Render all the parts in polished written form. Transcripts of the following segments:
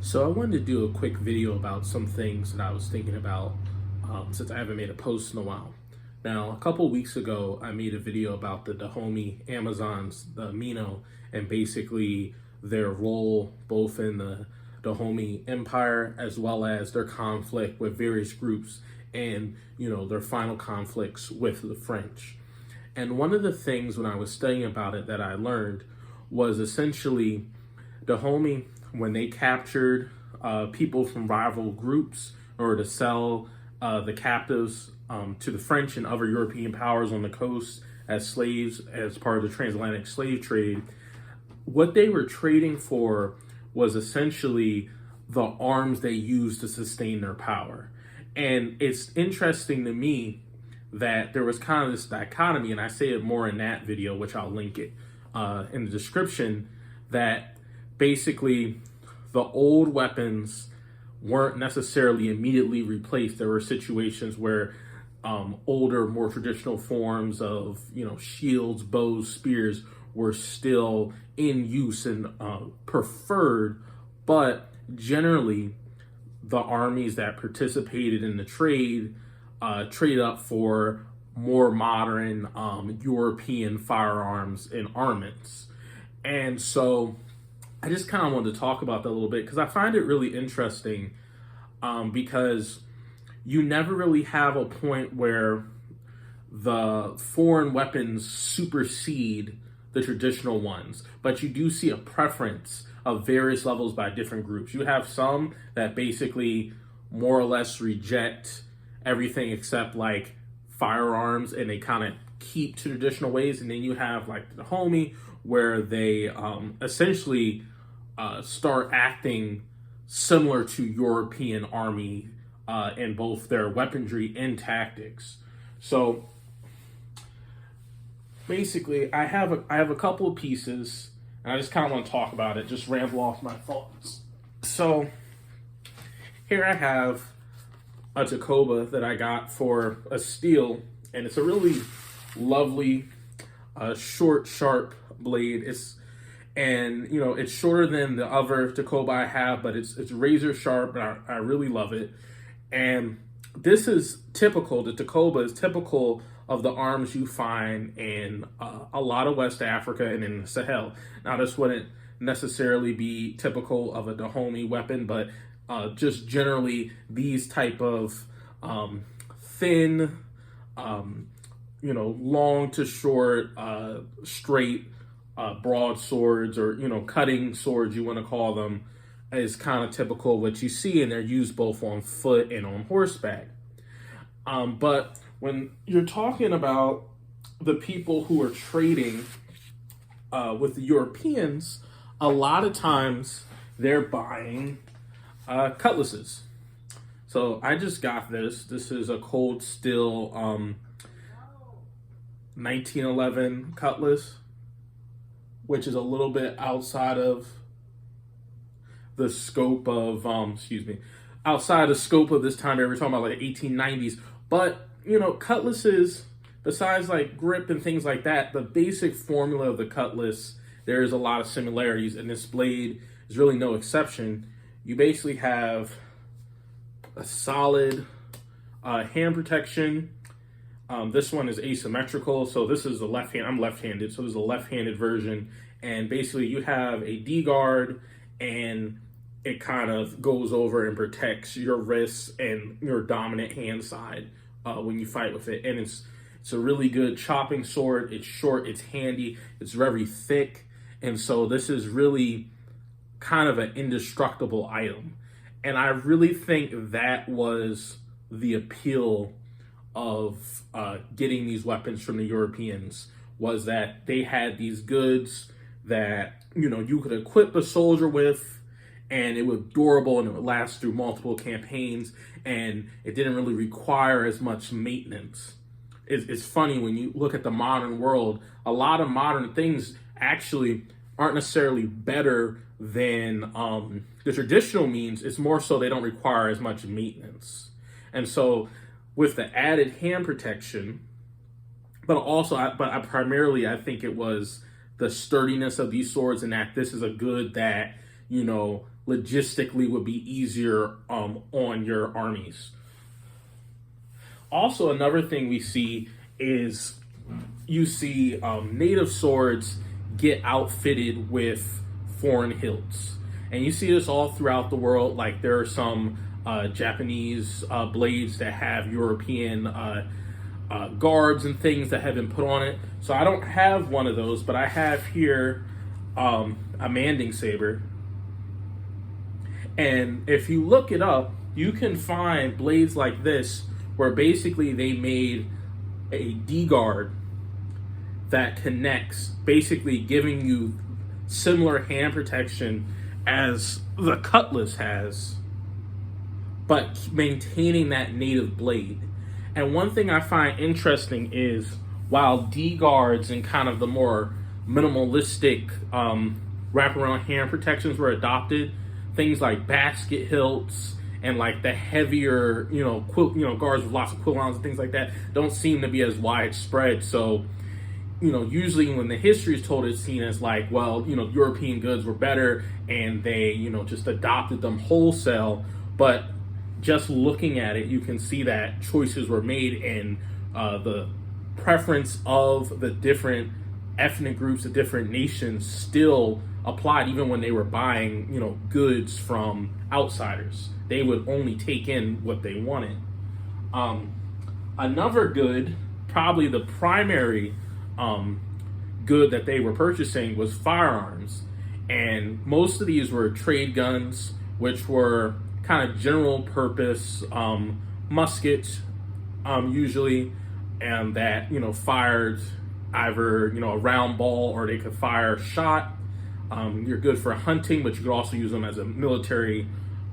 So I wanted to do a quick video about some things that I was thinking about since I haven't made a post in a while. Now, a couple weeks ago, I made a video about the Dahomey Amazons, the Mino, and basically their role both in the Dahomey Empire as well as their conflict with various groups and, their final conflicts with the French. And one of the things when I was studying about it that I learned was essentially Dahomey, when they captured people from rival groups or to sell the captives to the French and other European powers on the coast as slaves as part of the transatlantic slave trade, what they were trading for was essentially the arms they used to sustain their power. And it's interesting to me that there was kind of this dichotomy, and I say it more in that video, which I'll link it in the description, that basically the old weapons weren't necessarily immediately replaced. There were situations where older, more traditional forms of, shields, bows, spears were still in use and preferred, but generally the armies that participated in the trade traded up for more modern European firearms and armaments. And so I just kind of wanted to talk about that a little bit because I find it really interesting because you never really have a point where the foreign weapons supersede the traditional ones, but you do see a preference of various levels by different groups. You have some that basically more or less reject everything except like firearms and they kind of keep to traditional ways, and then you have like the Dahomey where they essentially start acting similar to European army in both their weaponry and tactics. So basically, I have a couple of pieces, and I just kind of want to talk about it, just ramble off my thoughts. So here I have a Tacoba that I got for a steel, and it's a really lovely, short, sharp blade. It's shorter than the other Tacoba I have, but it's razor sharp, and I really love it. And this is typical. The Tacoba is typical of the arms you find in a lot of West Africa and in the Sahel. Now, this wouldn't necessarily be typical of a Dahomey weapon, but just generally these type of thin, long to short, straight, broad swords, or cutting swords, you want to call them, is kind of typical of what you see, and they're used both on foot and on horseback. But when you're talking about the people who are trading with the Europeans, a lot of times they're buying cutlasses. So I just got this. This is a Cold Steel 1911 cutlass, which is a little bit outside of the scope of outside the scope of this time period. We're talking about like 1890s. But cutlasses, besides like grip and things like that, the basic formula of the cutlass, there's a lot of similarities, and this blade is really no exception. You basically have a solid hand protection. This one is asymmetrical, so this is the left hand. I'm left-handed, so this is a left-handed version, and basically you have a D guard, and it kind of goes over and protects your wrists and your dominant hand side when you fight with it. And it's a really good chopping sword. It's short, it's handy, it's very thick, and so this is really kind of an indestructible item. And I really think that was the appeal of getting these weapons from the Europeans, was that they had these goods that you could equip a soldier with, and it was durable and it would last through multiple campaigns, and it didn't really require as much maintenance. It's funny when you look at the modern world, a lot of modern things actually aren't necessarily better than the traditional means. It's more so they don't require as much maintenance. And so with the added hand protection, but primarily I think it was the sturdiness of these swords, and that this is a good that logistically would be easier on your armies. Also, another thing we see is you see native swords get outfitted with foreign hilts. And you see this all throughout the world. Like there are some Japanese blades that have European guards and things that have been put on it. So I don't have one of those, but I have here a Manding saber. And if you look it up, you can find blades like this where basically they made a D-guard that connects, basically giving you similar hand protection as the cutlass has, but maintaining that native blade. And one thing I find interesting is while D-guards and kind of the more minimalistic wraparound hand protections were adopted, things like basket hilts and like the heavier, guards with lots of quill lines and things like that don't seem to be as widespread. So, usually when the history is told, it's seen as like, well, European goods were better and they, just adopted them wholesale. But just looking at it, you can see that choices were made and the preference of the different ethnic groups, the different nations still applied even when they were buying, goods from outsiders. They would only take in what they wanted. Another good, probably the primary good that they were purchasing was firearms. And most of these were trade guns, which were kind of general purpose muskets, usually, and that, fired either, a round ball or they could fire a shot. You're good for hunting, but you could also use them as a military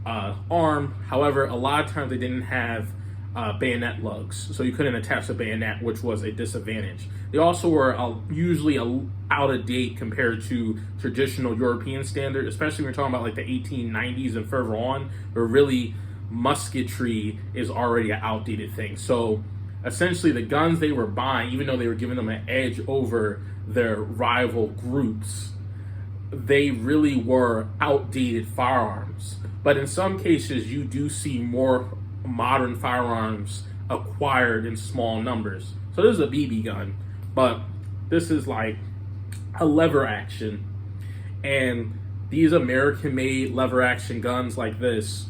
arm. However, a lot of times they didn't have bayonet lugs, so you couldn't attach a bayonet, which was a disadvantage. They also were usually out of date compared to traditional European standard, especially when we're talking about like the 1890s and further on, where really musketry is already an outdated thing. So essentially the guns they were buying, even though they were giving them an edge over their rival groups, they really were outdated firearms. But in some cases, you do see more modern firearms acquired in small numbers. So this is a BB gun, but this is like a lever action. And these American-made lever action guns like this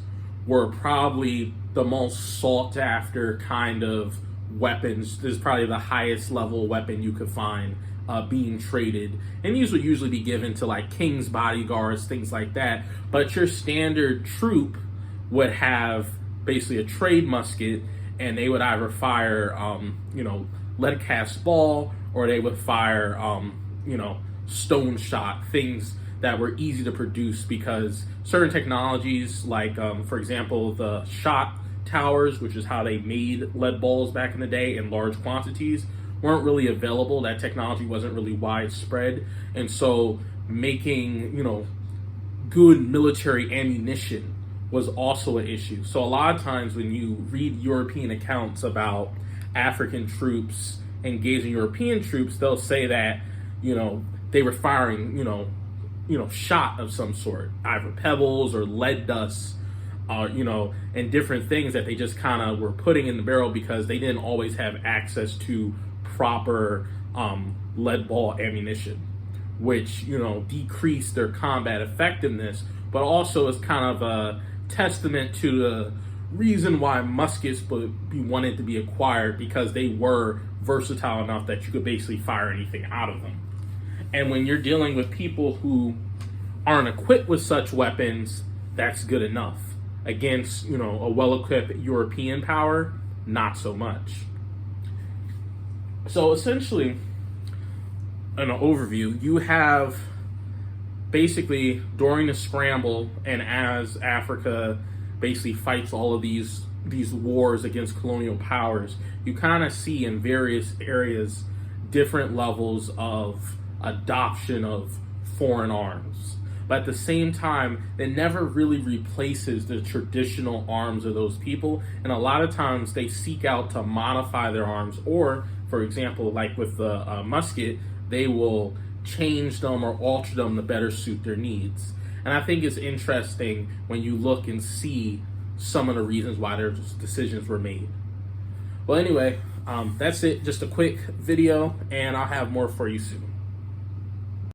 were probably the most sought after kind of weapons. This is probably the highest level weapon you could find being traded. And these would usually be given to like king's bodyguards, things like that. But your standard troop would have basically a trade musket, and they would either fire, lead cast ball, or they would fire, stone shot, things that were easy to produce because certain technologies, like, for example, the shot towers, which is how they made lead balls back in the day in large quantities, weren't really available. That technology wasn't really widespread. And so making, good military ammunition was also an issue. So a lot of times when you read European accounts about African troops engaging European troops, they'll say that, they were firing, shot of some sort, either pebbles or lead dust, and different things that they just kind of were putting in the barrel because they didn't always have access to proper lead ball ammunition, which, decreased their combat effectiveness, but also is kind of a testament to the reason why muskets would be wanted to be acquired, because they were versatile enough that you could basically fire anything out of them. And when you're dealing with people who aren't equipped with such weapons, that's good enough. Against, a well-equipped European power, not so much. So essentially, in an overview, you have basically during the scramble and as Africa basically fights all of these wars against colonial powers, you kind of see in various areas different levels of adoption of foreign arms. But at the same time, it never really replaces the traditional arms of those people. And a lot of times they seek out to modify their arms, or, for example, like with the musket, they will change them or alter them to better suit their needs. And I think it's interesting when you look and see some of the reasons why those decisions were made. Well, anyway, that's it. Just a quick video, and I'll have more for you soon.